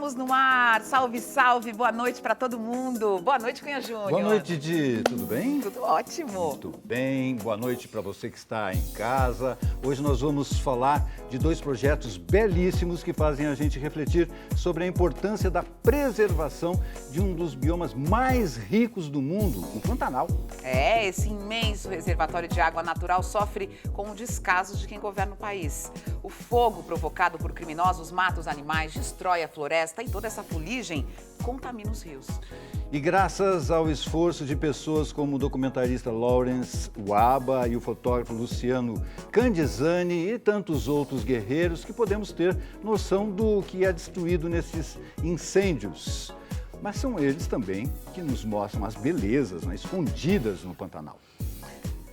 Estamos no ar. Salve, salve. Boa noite para todo mundo. Boa noite, Cunha Júnior. Boa noite, Didi. Tudo bem? Tudo ótimo. Muito bem. Boa noite para você que está em casa. Hoje nós vamos falar de dois projetos belíssimos que fazem a gente refletir sobre a importância da preservação de um dos biomas mais ricos do mundo, o Pantanal. Esse imenso reservatório de água natural sofre com o descaso de quem governa o país. O fogo provocado por criminosos mata os animais, destrói a floresta e toda essa fuligem contamina os rios. E graças ao esforço de pessoas como o documentarista Lawrence Waba e o fotógrafo Luciano Candizani e tantos outros guerreiros que podemos ter noção do que é destruído nesses incêndios. Mas são eles também que nos mostram as belezas escondidas no Pantanal.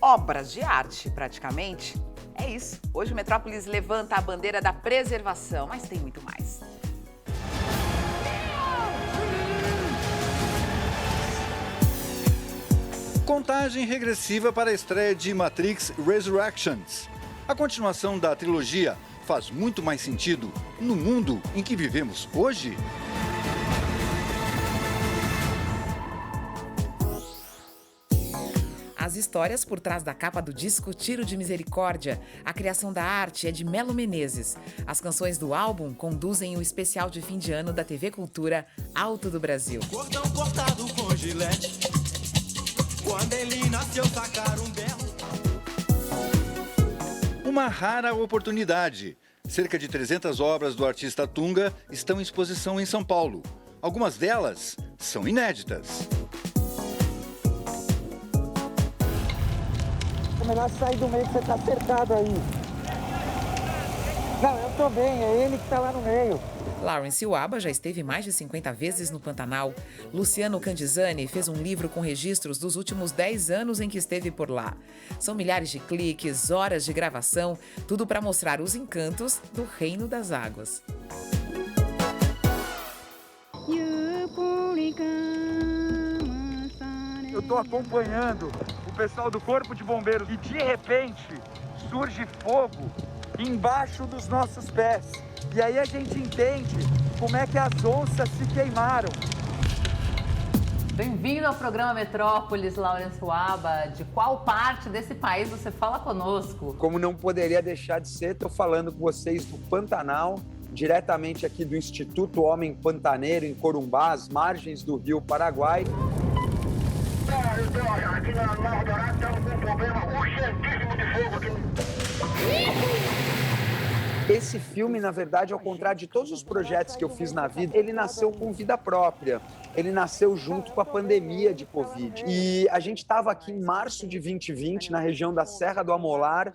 Obras de arte, praticamente. É isso. Hoje o Metrópolis levanta a bandeira da preservação, mas tem muito mais. Contagem regressiva para a estreia de Matrix Resurrections. A continuação da trilogia faz muito mais sentido no mundo em que vivemos hoje. As histórias por trás da capa do disco Tiro de Misericórdia. A criação da arte é de Melo Menezes. As canções do álbum conduzem o especial de fim de ano da TV Cultura Alto do Brasil. Cordão cortado com gilete. Quando ele nasceu, sacaram um berro. Uma rara oportunidade. Cerca de 300 obras do artista Tunga estão em exposição em São Paulo. Algumas delas são inéditas. É melhor sair do meio que você tá cercado aí. Não, eu tô bem, é ele que tá lá no meio. Lawrence Waba já esteve mais de 50 vezes no Pantanal. Luciano Candizani fez um livro com registros dos últimos 10 anos em que esteve por lá. São milhares de cliques, horas de gravação, tudo para mostrar os encantos do Reino das Águas. Eu tô acompanhando o pessoal do Corpo de Bombeiros e de repente surge fogo embaixo dos nossos pés. E aí a gente entende como é que as onças se queimaram. Bem-vindo ao programa Metrópolis, Lawrence Waba. De qual parte desse país você fala conosco? Como não poderia deixar de ser, estou falando com vocês do Pantanal, diretamente aqui do Instituto Homem Pantaneiro, em Corumbá, às margens do Rio Paraguai. Aqui na Nova Dourada estamos com um problema urgentíssimo de fogo aqui. Esse filme, na verdade, ao contrário de todos os projetos que eu fiz na vida, ele nasceu com vida própria. Ele nasceu junto com a pandemia de Covid. E a gente estava aqui em março de 2020, na região da Serra do Amolar,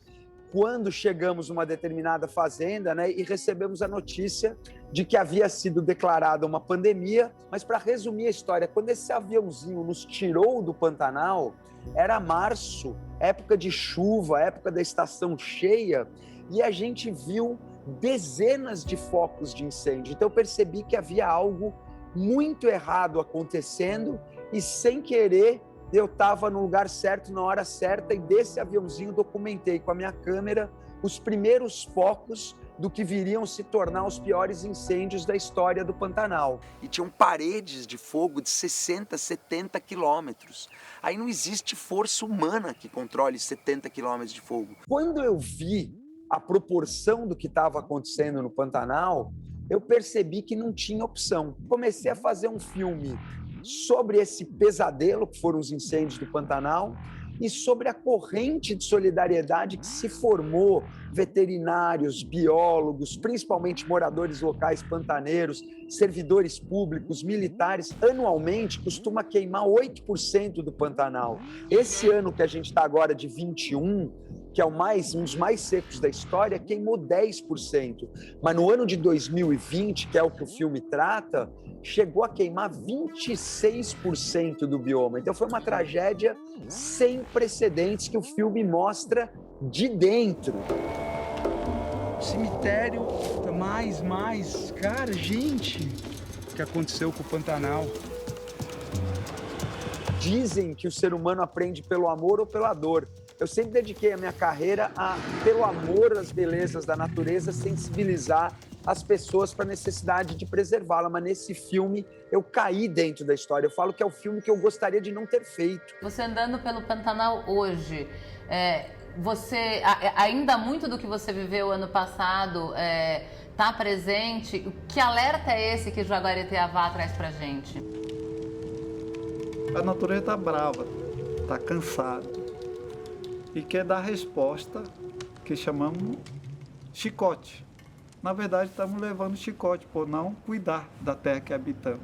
quando chegamos numa determinada fazenda, e recebemos a notícia de que havia sido declarada uma pandemia. Mas, para resumir a história, quando esse aviãozinho nos tirou do Pantanal, era março, época de chuva, época da estação cheia, e a gente viu dezenas de focos de incêndio. Então eu percebi que havia algo muito errado acontecendo e, sem querer, eu estava no lugar certo, na hora certa, e desse aviãozinho documentei com a minha câmera os primeiros focos do que viriam se tornar os piores incêndios da história do Pantanal. E tinham paredes de fogo de 60, 70 quilômetros. Aí não existe força humana que controle 70 quilômetros de fogo. Quando eu vi a proporção do que estava acontecendo no Pantanal, eu percebi que não tinha opção. Comecei a fazer um filme sobre esse pesadelo que foram os incêndios do Pantanal e sobre a corrente de solidariedade que se formou, veterinários, biólogos, principalmente moradores locais pantaneiros, servidores públicos, militares, anualmente costuma queimar 8% do Pantanal. Esse ano que a gente está agora de 21, que é um dos mais secos da história, queimou 10%. Mas no ano de 2020, que é o que o filme trata, chegou a queimar 26% do bioma. Então foi uma tragédia sem precedentes que o filme mostra de dentro. Cemitério, cara, gente, o que aconteceu com o Pantanal? Dizem que o ser humano aprende pelo amor ou pela dor. Eu sempre dediquei a minha carreira a, pelo amor às belezas da natureza, sensibilizar as pessoas para a necessidade de preservá-la. Mas nesse filme eu caí dentro da história. Eu falo que é o filme que eu gostaria de não ter feito. Você andando pelo Pantanal hoje, você ainda muito do que você viveu ano passado está presente? Que alerta é esse que Jaguaretiabá traz pra gente? A natureza está brava, está cansada e quer dar resposta que chamamos chicote. Na verdade, estamos levando chicote por não cuidar da terra que habitamos.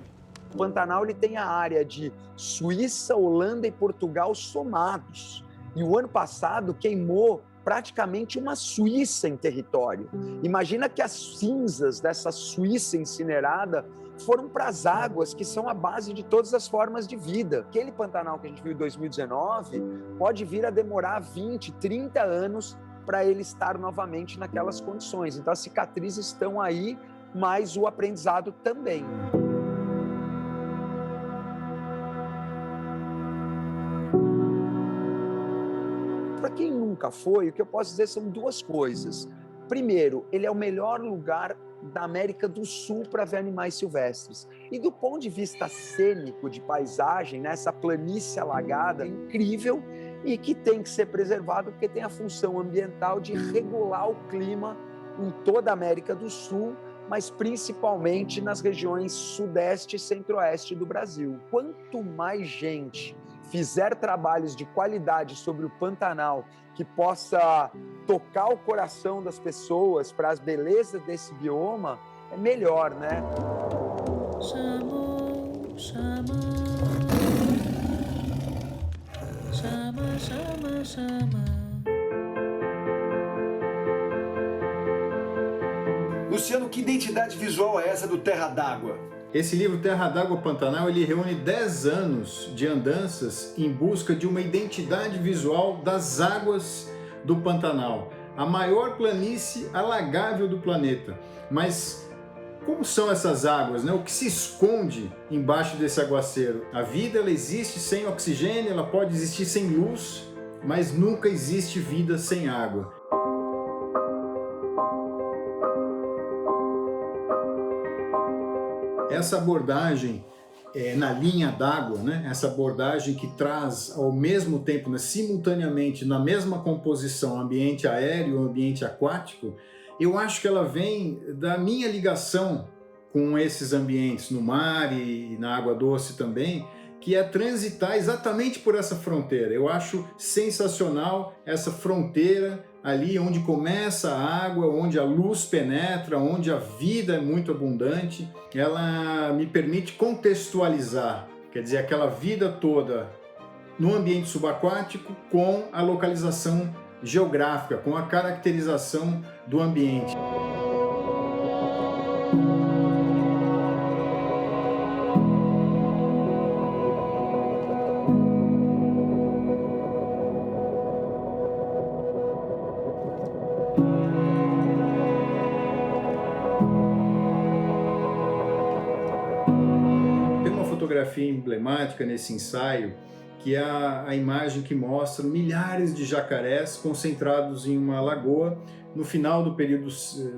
O Pantanal ele tem a área de Suíça, Holanda e Portugal somados. E o ano passado queimou praticamente uma Suíça em território. Imagina que as cinzas dessa Suíça incinerada foram para as águas, que são a base de todas as formas de vida. Aquele Pantanal que a gente viu em 2019 pode vir a demorar 20, 30 anos para ele estar novamente naquelas condições. Então as cicatrizes estão aí, mas o aprendizado também. Para quem nunca foi, o que eu posso dizer são duas coisas. Primeiro, ele é o melhor lugar da América do Sul para ver animais silvestres. E do ponto de vista cênico, de paisagem, né, essa planície alagada é incrível e que tem que ser preservado porque tem a função ambiental de regular o clima em toda a América do Sul, mas principalmente nas regiões sudeste e centro-oeste do Brasil. Quanto mais gente fizer trabalhos de qualidade sobre o Pantanal que possa tocar o coração das pessoas para as belezas desse bioma, é melhor, né? Chamou, chama. Chama, chama, chama. Luciano, que identidade visual é essa do Terra d'Água? Esse livro Terra d'Água Pantanal, ele reúne 10 anos de andanças em busca de uma identidade visual das águas do Pantanal, a maior planície alagável do planeta. Mas como são essas águas, né? O que se esconde embaixo desse aguaceiro? A vida, ela existe sem oxigênio, ela pode existir sem luz, mas nunca existe vida sem água. Essa abordagem na linha d'água, né? Essa abordagem que traz ao mesmo tempo, né, simultaneamente, na mesma composição, ambiente aéreo e ambiente aquático, eu acho que ela vem da minha ligação com esses ambientes no mar e na água doce também, que é transitar exatamente por essa fronteira. Eu acho sensacional essa fronteira ali onde começa a água, onde a luz penetra, onde a vida é muito abundante. Ela me permite contextualizar, quer dizer, aquela vida toda no ambiente subaquático com a localização geográfica, com a caracterização do ambiente. Fotografia emblemática nesse ensaio, que é a imagem que mostra milhares de jacarés concentrados em uma lagoa no final do período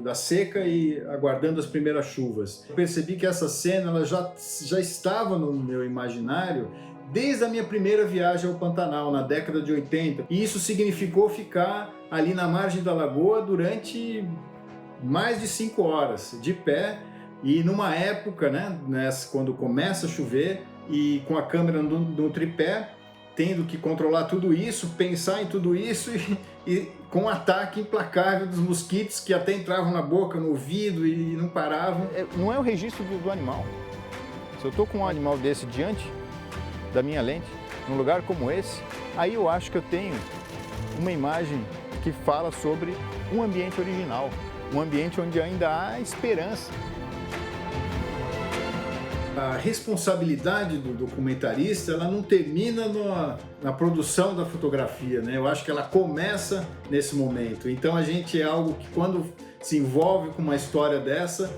da seca e aguardando as primeiras chuvas. Eu percebi que essa cena ela já estava no meu imaginário desde a minha primeira viagem ao Pantanal, na década de 80. E isso significou ficar ali na margem da lagoa durante mais de 5 horas, de pé. E numa época, né, quando começa a chover e com a câmera no tripé, tendo que controlar tudo isso, pensar em tudo isso e com um ataque implacável dos mosquitos que até entravam na boca, no ouvido e não paravam. Não é o registro do animal. Se eu estou com um animal desse diante da minha lente, num lugar como esse, aí eu acho que eu tenho uma imagem que fala sobre um ambiente original, um ambiente onde ainda há esperança. A responsabilidade do documentarista, ela não termina na produção da fotografia, né? Eu acho que ela começa nesse momento. Então a gente é algo que quando se envolve com uma história dessa,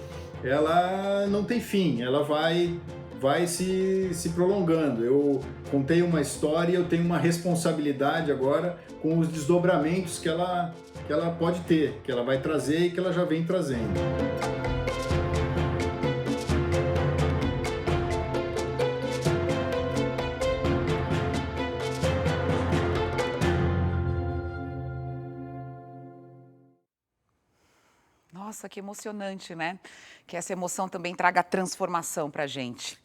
ela não tem fim, ela vai se prolongando. Eu contei uma história e eu tenho uma responsabilidade agora com os desdobramentos que ela que ela pode ter, que ela vai trazer e que ela já vem trazendo. Nossa, que emocionante, né? Que essa emoção também traga transformação para a gente.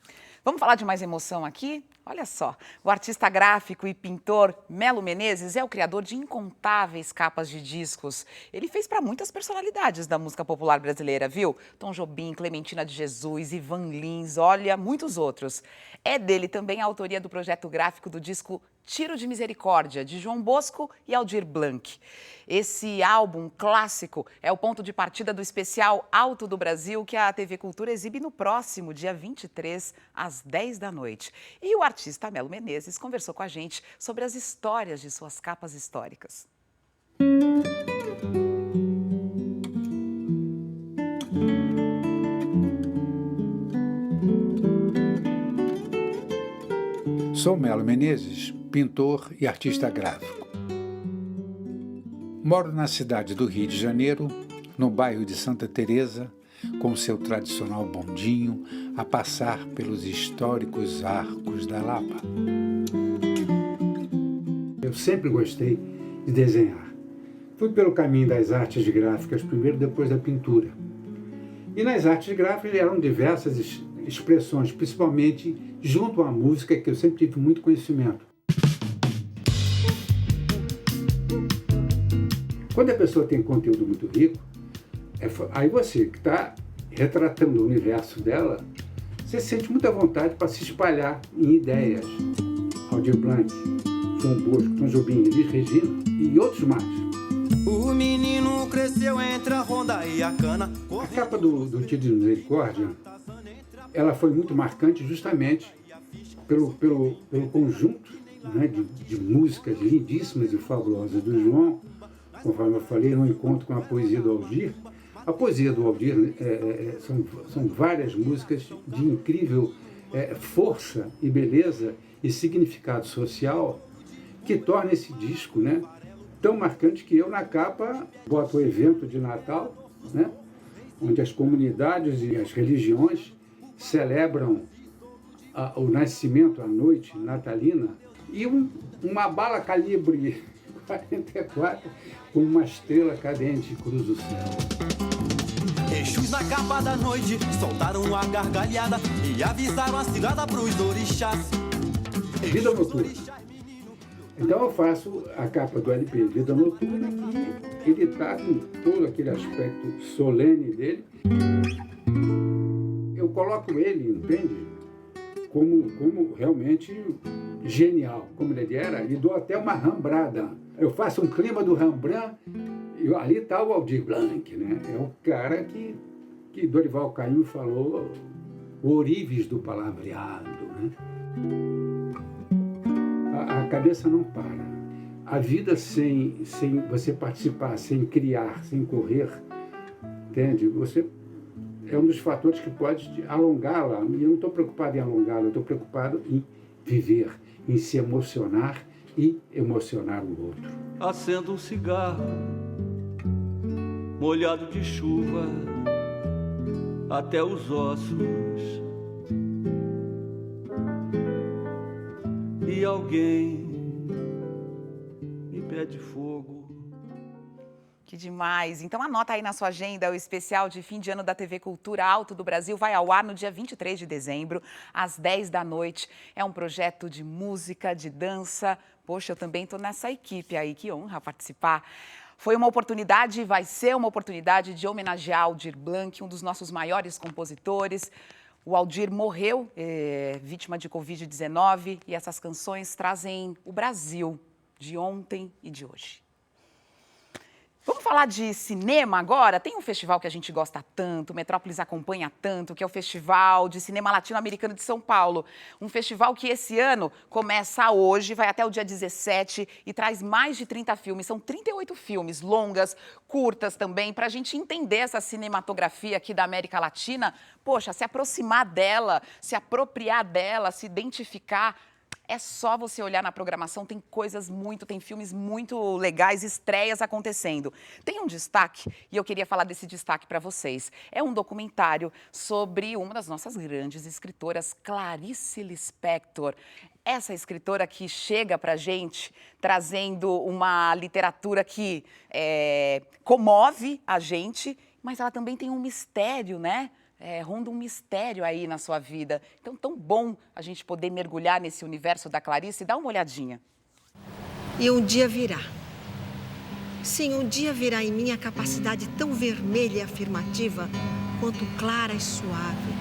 Vamos falar de mais emoção aqui? Olha só, o artista gráfico e pintor Melo Menezes é o criador de incontáveis capas de discos. Ele fez para muitas personalidades da música popular brasileira, viu? Tom Jobim, Clementina de Jesus, Ivan Lins, olha, muitos outros. É dele também a autoria do projeto gráfico do disco Tiro de Misericórdia, de João Bosco e Aldir Blanc. Esse álbum clássico é o ponto de partida do especial Alto do Brasil, que a TV Cultura exibe no próximo dia 23, às 10 da noite. E o artista Melo Menezes conversou com a gente sobre as histórias de suas capas históricas. Sou Melo Menezes, pintor e artista gráfico. Moro na cidade do Rio de Janeiro, no bairro de Santa Teresa, com seu tradicional bondinho a passar pelos históricos arcos da Lapa. Eu sempre gostei de desenhar. Fui pelo caminho das artes gráficas primeiro, depois da pintura. E nas artes gráficas eram diversas expressões, principalmente junto à música, que eu sempre tive muito conhecimento. Quando a pessoa tem conteúdo muito rico, aí você que está retratando o universo dela, você sente muita vontade para se espalhar em ideias. Aldir Blanc, João Bosco, Tom Jobim, Elis Regina e outros mais. O menino cresceu entre a ronda e a cana. A capa do Tiro de Misericórdia, ela foi muito marcante justamente pelo conjunto, né, de músicas lindíssimas e fabulosas do João. Conforme eu falei, no encontro com a poesia do Aldir. A poesia do Aldir são várias músicas de incrível força e beleza e significado social que torna esse disco, né, tão marcante que eu na capa boto o evento de Natal, né, onde as comunidades e as religiões celebram o nascimento, a noite natalina, e uma bala calibre 44 com uma estrela cadente cruza o céu. Exus na capa da noite soltaram a gargalhada e avisaram a cilada pros orixás. Vida Noturna. Então eu faço a capa do LP Vida Noturna e ele está com todo aquele aspecto solene dele. Eu coloco ele, entende? Como realmente genial, como ele era, e dou até uma rambrada. Eu faço um clima do Rembrandt e ali está o Aldir Blanc, né? É o cara que Dorival Caymmi falou, o ourives do palavreado, né? A cabeça não para. A vida sem você participar, sem criar, sem correr, entende? Você é um dos fatores que pode alongá-la. E eu não estou preocupado em alongá-la, eu estou preocupado em viver, em se emocionar e emocionar o outro. Acendo um cigarro, molhado de chuva, até os ossos. E alguém me pede fogo. Que demais! Então anota aí na sua agenda, o especial de fim de ano da TV Cultura Alto do Brasil vai ao ar no dia 23 de dezembro, às 10 da noite. É um projeto de música, de dança. Poxa, eu também estou nessa equipe aí, que honra participar. Foi uma oportunidade, vai ser uma oportunidade de homenagear Aldir Blanc, um dos nossos maiores compositores. O Aldir morreu, vítima de Covid-19, e essas canções trazem o Brasil de ontem e de hoje. Vamos falar de cinema agora? Tem um festival que a gente gosta tanto, Metrópolis acompanha tanto, que é o Festival de Cinema Latino-Americano de São Paulo. Um festival que esse ano começa hoje, vai até o dia 17 e traz mais de 30 filmes. São 38 filmes, longas, curtas também, para a gente entender essa cinematografia aqui da América Latina. Poxa, se aproximar dela, se apropriar dela, se identificar. É só você olhar na programação, tem tem filmes muito legais, estreias acontecendo. Tem um destaque, e eu queria falar desse destaque para vocês. É um documentário sobre uma das nossas grandes escritoras, Clarice Lispector. Essa escritora que chega para a gente trazendo uma literatura que comove a gente, mas ela também tem um mistério, né? Ronda um mistério aí na sua vida. Então, tão bom a gente poder mergulhar nesse universo da Clarice. Dá uma olhadinha. E um dia virá. Sim, um dia virá em mim a capacidade tão vermelha e afirmativa quanto clara e suave.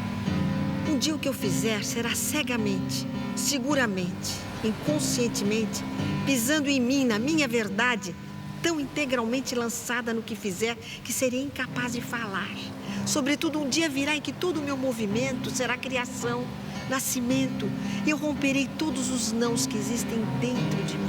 Um dia o que eu fizer será cegamente, seguramente, inconscientemente, pisando em mim, na minha verdade, tão integralmente lançada no que fizer que seria incapaz de falar. Sobretudo, um dia virá em que todo o meu movimento será criação, nascimento, e eu romperei todos os nãos que existem dentro de mim.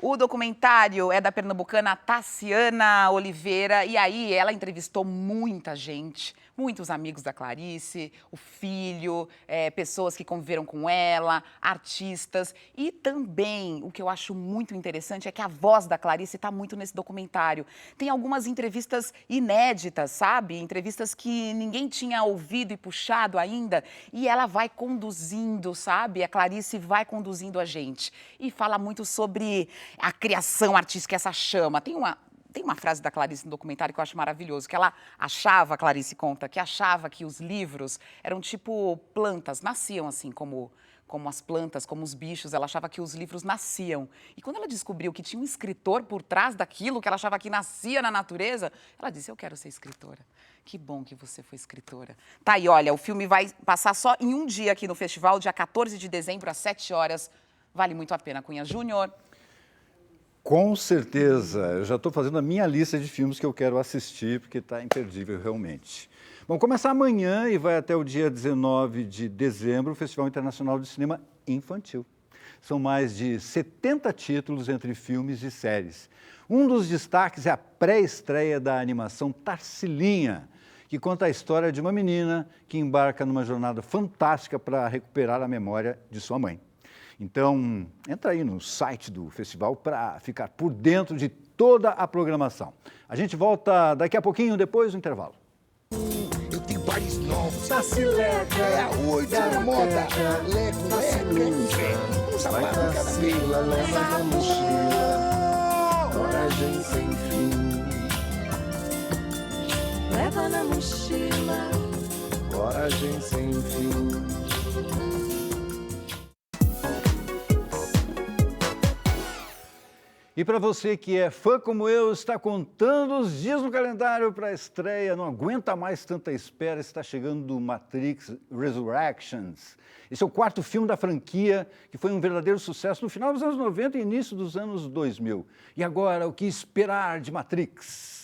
O documentário é da pernambucana Tassiana Oliveira, e aí ela entrevistou muita gente, muitos amigos da Clarice, o filho, pessoas que conviveram com ela, artistas. E também, o que eu acho muito interessante é que a voz da Clarice está muito nesse documentário. Tem algumas entrevistas inéditas, sabe? Entrevistas que ninguém tinha ouvido e puxado ainda, e ela vai conduzindo, sabe? A Clarice vai conduzindo a gente. E fala muito sobre a criação artística, essa chama. Tem uma frase da Clarice no documentário que eu acho maravilhoso, que ela achava, a Clarice conta, que achava que os livros eram tipo plantas, nasciam assim como as plantas, como os bichos. Ela achava que os livros nasciam. E quando ela descobriu que tinha um escritor por trás daquilo, que ela achava que nascia na natureza, ela disse, eu quero ser escritora. Que bom que você foi escritora. Tá aí, olha, o filme vai passar só em um dia aqui no festival, dia 14 de dezembro, às 7 horas. Vale muito a pena, Cunha Júnior. Com certeza. Eu já estou fazendo a minha lista de filmes que eu quero assistir, porque está imperdível realmente. Vamos começar amanhã e vai até o dia 19 de dezembro, o Festival Internacional de Cinema Infantil. São mais de 70 títulos entre filmes e séries. Um dos destaques é a pré-estreia da animação Tarsilinha, que conta a história de uma menina que embarca numa jornada fantástica para recuperar a memória de sua mãe. Então, entra aí no site do festival para ficar por dentro de toda a programação. A gente volta daqui a pouquinho, depois do intervalo. Eu tenho bares novos, Tacileca, é a 8 da moda, leco, um sapato cada vez. Leva na mochila, coragem sem fim. Leva na mochila, coragem sem fim. E para você que é fã como eu, está contando os dias no calendário para a estreia, não aguenta mais tanta espera, está chegando Matrix Resurrections. Esse é o quarto filme da franquia, que foi um verdadeiro sucesso no final dos anos 90 e início dos anos 2000. E agora, o que esperar de Matrix?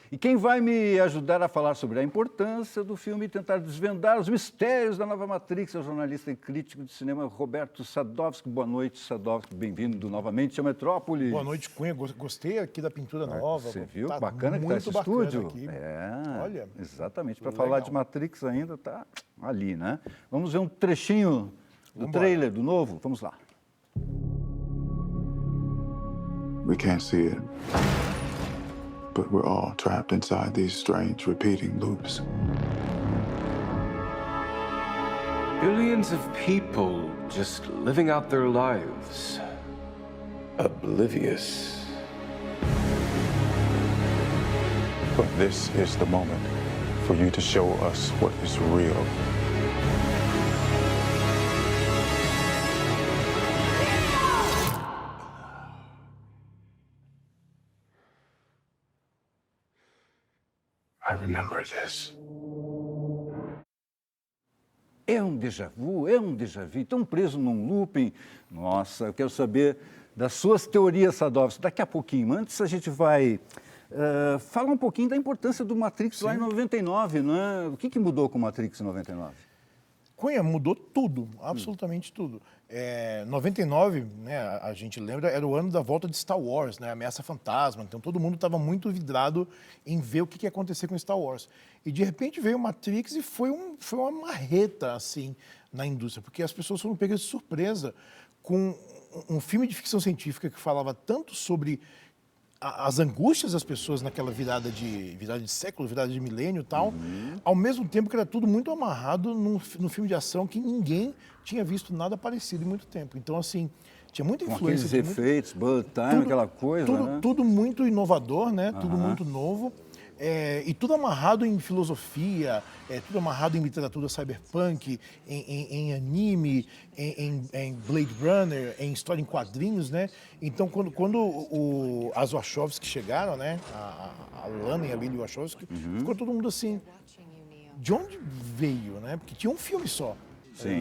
E quem vai me ajudar a falar sobre a importância do filme e tentar desvendar os mistérios da nova Matrix é o jornalista e crítico de cinema Roberto Sadowski. Boa noite, Sadowski. Bem-vindo novamente à Metrópole. Boa noite, Cunha. Gostei aqui da pintura nova. Você viu? Tá bacana que está esse estúdio. Aqui. Olha, exatamente. Para falar de Matrix ainda está ali, né? Vamos ver um trechinho do trailer do novo? Vamos lá. We can't see it. But we're all trapped inside these strange repeating loops. Billions of people just living out their lives, oblivious. But this is the moment for you to show us what is real. I remember this. É um déjà vu, tão preso num looping. Nossa, eu quero saber das suas teorias, Sadowski, daqui a pouquinho. Antes a gente vai falar um pouquinho da importância do Matrix lá em 99, né? O que mudou com o Matrix em 99? Cunha, mudou tudo, absolutamente tudo. 99, né, a gente lembra, era o ano da volta de Star Wars, né, Ameaça Fantasma, então todo mundo estava muito vidrado em ver o que ia acontecer com Star Wars. E de repente veio o Matrix e foi uma marreta, assim, na indústria, porque as pessoas foram pegas de surpresa com um filme de ficção científica que falava tanto sobre as angústias das pessoas naquela virada de século, virada de milênio e tal, ao mesmo tempo que era tudo muito amarrado num filme de ação que ninguém tinha visto nada parecido em muito tempo. Então, assim, tinha muita influência. Com aqueles efeitos, bullet time, tudo, aquela coisa, né? Tudo muito inovador, né? Tudo muito novo. E tudo amarrado em filosofia, tudo amarrado em literatura cyberpunk, em anime, em Blade Runner, em história em quadrinhos, né? Então, quando as Wachowski chegaram, né? A Lana e a Lily Wachowski, ficou todo mundo assim, de onde veio, né? Porque tinha um filme só.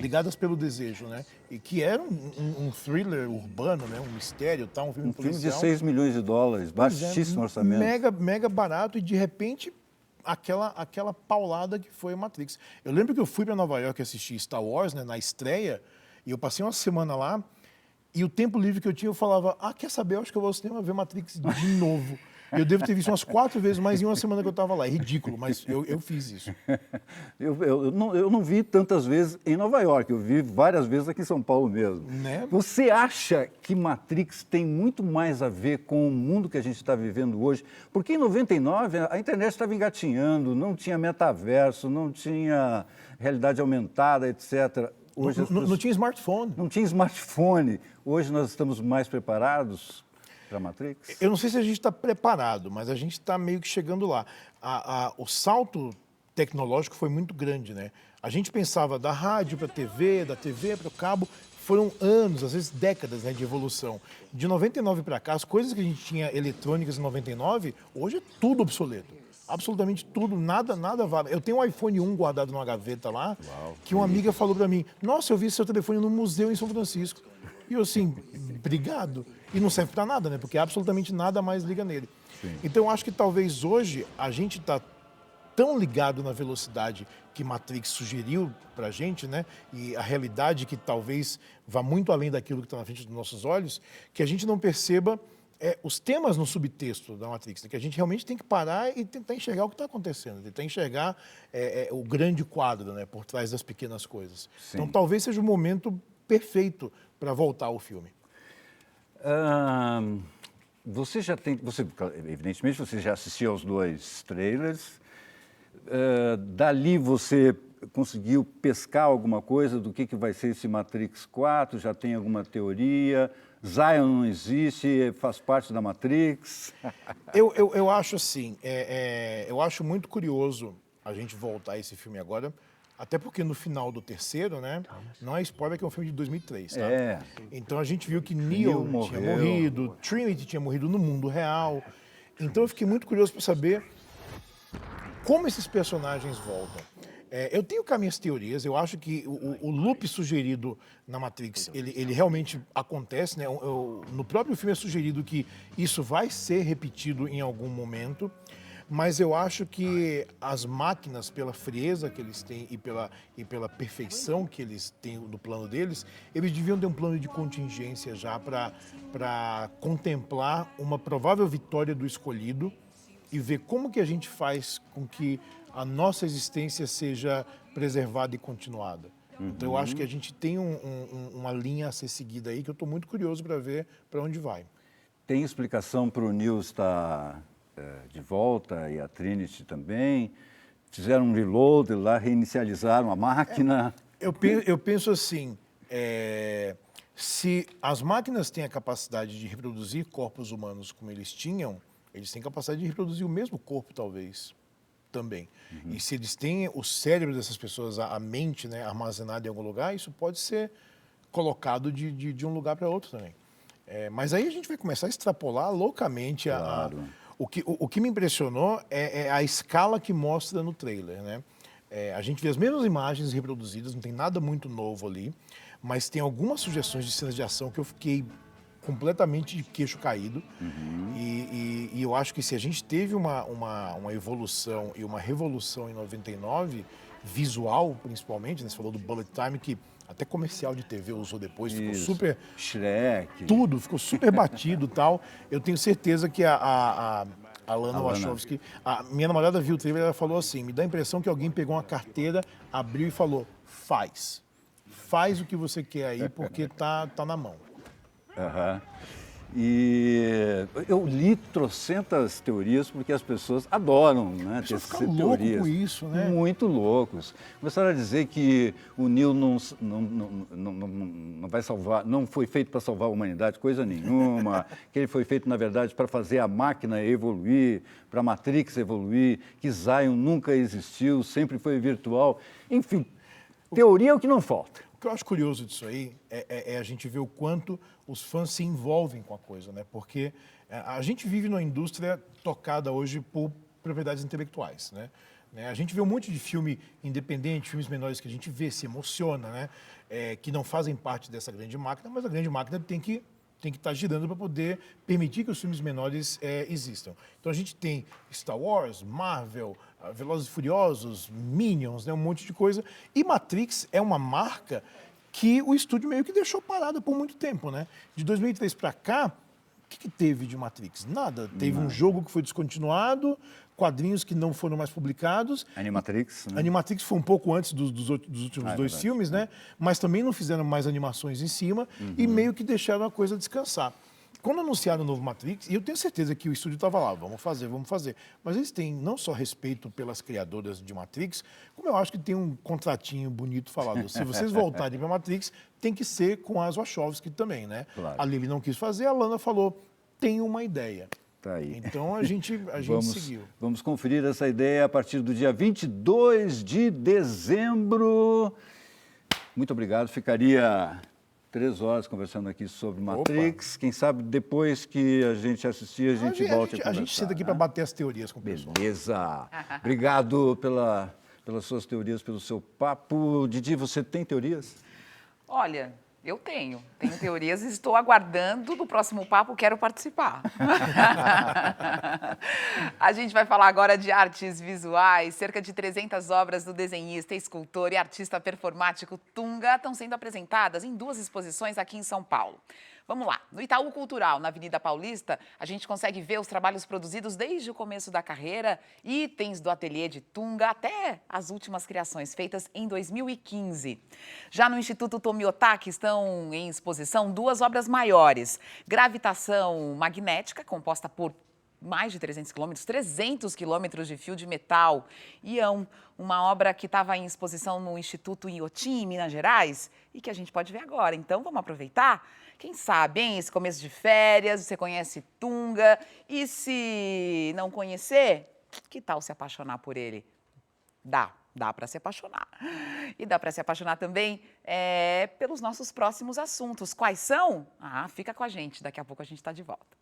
Ligadas pelo Desejo, né? E que era um thriller urbano, né? Um mistério, tal, um filme policial. Filme de $6 milhões, baixíssimo orçamento. Mega barato e, de repente, aquela paulada que foi o Matrix. Eu lembro que eu fui para Nova York assistir Star Wars, né? Na estreia, e eu passei uma semana lá, e o tempo livre que eu tinha, eu falava, quer saber, eu acho que eu vou ao cinema ver Matrix de novo. Eu devo ter visto umas 4 vezes mais em uma semana que eu estava lá. É ridículo, mas eu fiz isso. Eu não vi tantas vezes em Nova York, eu vi várias vezes aqui em São Paulo mesmo. Né? Você acha que Matrix tem muito mais a ver com o mundo que a gente está vivendo hoje? Porque em 99 a internet estava engatinhando, não tinha metaverso, não tinha realidade aumentada, etc. Hoje não tinha smartphone. Não tinha smartphone. Hoje nós estamos mais preparados para Matrix? Eu não sei se a gente está preparado, mas a gente está meio que chegando lá. O salto tecnológico foi muito grande, né? A gente pensava da rádio para a TV, da TV para o cabo, foram anos, às vezes décadas, né, de evolução. De 99 para cá, as coisas que a gente tinha eletrônicas em 99, hoje é tudo obsoleto. Absolutamente tudo, nada vale. Eu tenho um iPhone 1 guardado numa gaveta lá, que uma amiga falou para mim, nossa, eu vi seu telefone no museu em São Francisco. E eu assim, obrigado. E não serve para nada, né? Porque absolutamente nada mais liga nele. Então, eu acho que talvez hoje a gente está tão ligado na velocidade que Matrix sugeriu para a gente, né? E a realidade que talvez vá muito além daquilo que está na frente dos nossos olhos, que a gente não perceba os temas no subtexto da Matrix, né? Que a gente realmente tem que parar e tentar enxergar o que está acontecendo, tentar enxergar o grande quadro, né? Por trás das pequenas coisas. Sim. Então, talvez seja o momento perfeito para voltar ao filme. Evidentemente, você já assistiu aos 2 trailers. Dali você conseguiu pescar alguma coisa do que vai ser esse Matrix 4? Já tem alguma teoria? Zion não existe, faz parte da Matrix? Eu acho assim, eu acho muito curioso a gente voltar a esse filme agora, até porque no final do terceiro, né, não é spoiler que é um filme de 2003, tá? Então a gente viu que Neo tinha morrido, Trinity tinha morrido no mundo real. Então eu fiquei muito curioso para saber como esses personagens voltam. Eu tenho cá minhas teorias, eu acho que o loop sugerido na Matrix, ele realmente acontece, né? No próprio filme é sugerido que isso vai ser repetido em algum momento, mas eu acho que as máquinas, pela frieza que eles têm e pela perfeição que eles têm no plano deles, eles deviam ter um plano de contingência já para contemplar uma provável vitória do escolhido e ver como que a gente faz com que a nossa existência seja preservada e continuada. Então eu acho que a gente tem uma linha a ser seguida aí que eu estou muito curioso para ver para onde vai. Tem explicação para o Neo estar de volta e a Trinity também? Fizeram um reload lá, reinicializaram a máquina? Eu penso assim, se as máquinas têm a capacidade de reproduzir corpos humanos como eles tinham, eles têm capacidade de reproduzir o mesmo corpo, talvez, também. E se eles têm o cérebro dessas pessoas, a mente, né, armazenada em algum lugar, isso pode ser colocado de um lugar para outro também. Mas aí a gente vai começar a extrapolar loucamente. Claro. O que me impressionou é a escala que mostra no trailer, né? A gente vê as mesmas imagens reproduzidas, não tem nada muito novo ali, mas tem algumas sugestões de cenas de ação que eu fiquei completamente de queixo caído. E eu acho que se a gente teve uma evolução e uma revolução em 99, visual principalmente, né? Você falou do bullet time, que até comercial de TV usou depois, ficou super... Shrek. Tudo, ficou super batido e tal. Eu tenho certeza que a Lana Wachowski, a minha namorada viu o trailer e ela falou assim, me dá a impressão que alguém pegou uma carteira, abriu e falou, faz. faz o que você quer aí, porque tá na mão. Aham. E eu li trocentas teorias porque as pessoas adoram, né, ter teorias. Com isso, né? Muito loucos. Começaram a dizer que o Neo não vai salvar, não foi feito para salvar a humanidade, coisa nenhuma. Que ele foi feito, na verdade, para fazer a máquina evoluir, para a Matrix evoluir, que Zion nunca existiu, sempre foi virtual. Enfim, teoria é o que não falta. O que eu acho curioso disso aí é a gente ver o quanto os fãs se envolvem com a coisa, né? Porque a gente vive numa indústria tocada hoje por propriedades intelectuais, né? A gente vê um monte de filme independente, filmes menores que a gente vê, se emociona, né? Que não fazem parte dessa grande máquina, mas a grande máquina tem que estar girando para poder permitir que os filmes menores existam. Então a gente tem Star Wars, Marvel, Velozes e Furiosos, Minions, né, um monte de coisa. E Matrix é uma marca que o estúdio meio que deixou parada por muito tempo, né? De 2003 para cá, o que teve de Matrix? Nada. Teve um jogo que foi descontinuado, quadrinhos que não foram mais publicados. Animatrix, né? Animatrix foi um pouco antes dos últimos dois filmes, né? Mas também não fizeram mais animações em cima e meio que deixaram a coisa descansar. Quando anunciaram o novo Matrix, e eu tenho certeza que o estúdio estava lá, vamos fazer. Mas eles têm não só respeito pelas criadoras de Matrix, como eu acho que tem um contratinho bonito falado. Se vocês voltarem para Matrix, tem que ser com as Wachowski também, né? Claro. A Lily não quis fazer, a Lana falou, tem uma ideia. Tá aí. Então a gente seguiu. Vamos conferir essa ideia a partir do dia 22 de dezembro. Muito obrigado, ficaria 3 horas conversando aqui sobre Matrix. Opa. Quem sabe depois que a gente assistir, a gente volta a conversar. A gente senta aqui para bater as teorias com o pessoal. Beleza. Obrigado pelas suas teorias, pelo seu papo. Didi, você tem teorias? Olha, eu tenho teorias e estou aguardando do próximo papo, quero participar. A gente vai falar agora de artes visuais. Cerca de 300 obras do desenhista, escultor e artista performático Tunga estão sendo apresentadas em 2 exposições aqui em São Paulo. Vamos lá, no Itaú Cultural, na Avenida Paulista, a gente consegue ver os trabalhos produzidos desde o começo da carreira, itens do ateliê de Tunga até as últimas criações feitas em 2015. Já no Instituto Tomiotaki estão em exposição 2 obras maiores. Gravitação Magnética, composta por mais de 300 quilômetros de fio de metal. Ião, uma obra que estava em exposição no Instituto Inhotim, em Minas Gerais, e que a gente pode ver agora. Então, vamos aproveitar? Quem sabe, hein? Esse começo de férias, você conhece Tunga, e se não conhecer, que tal se apaixonar por ele? Dá para se apaixonar. E dá para se apaixonar também pelos nossos próximos assuntos. Quais são? Fica com a gente, daqui a pouco a gente está de volta.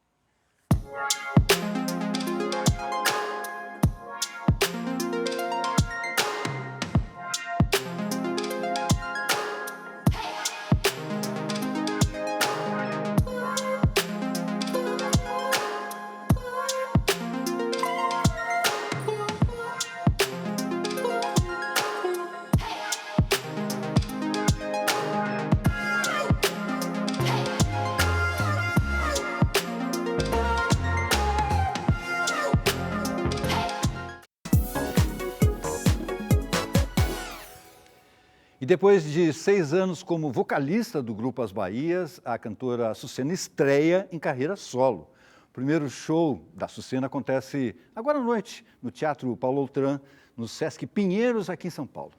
E depois de 6 anos como vocalista do grupo As Bahias, a cantora Açucena estreia em carreira solo. O primeiro show da Açucena acontece agora à noite, no Teatro Paulo Outram, no Sesc Pinheiros, aqui em São Paulo.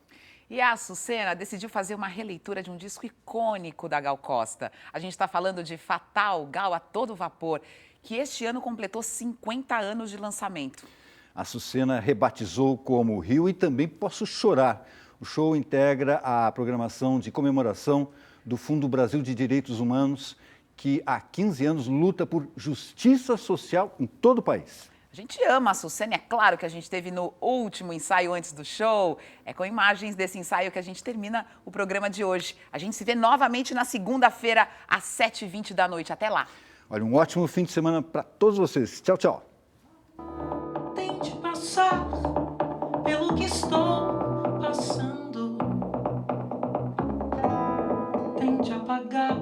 E a Açucena decidiu fazer uma releitura de um disco icônico da Gal Costa. A gente está falando de Fatal, Gal a Todo Vapor, que este ano completou 50 anos de lançamento. A Açucena rebatizou como Rio e também Posso Chorar. O show integra a programação de comemoração do Fundo Brasil de Direitos Humanos, que há 15 anos luta por justiça social em todo o país. A gente ama a Açucena, é claro que a gente teve no último ensaio antes do show. É com imagens desse ensaio que a gente termina o programa de hoje. A gente se vê novamente na segunda-feira, às 7h20 da noite. Até lá. Olha, um ótimo fim de semana para todos vocês. Tchau, tchau. Tente passar pelo que estou passando. Tente apagar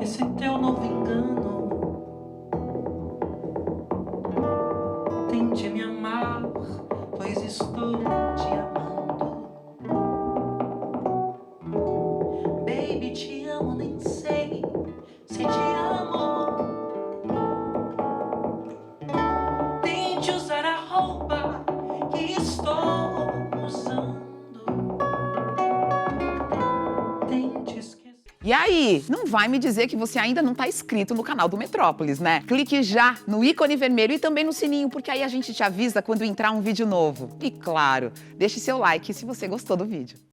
esse teu novo engano. Tente me amar, pois estou te amando. E aí, não vai me dizer que você ainda não está inscrito no canal do Metrópolis, né? Clique já no ícone vermelho e também no sininho, porque aí a gente te avisa quando entrar um vídeo novo. E claro, deixe seu like se você gostou do vídeo.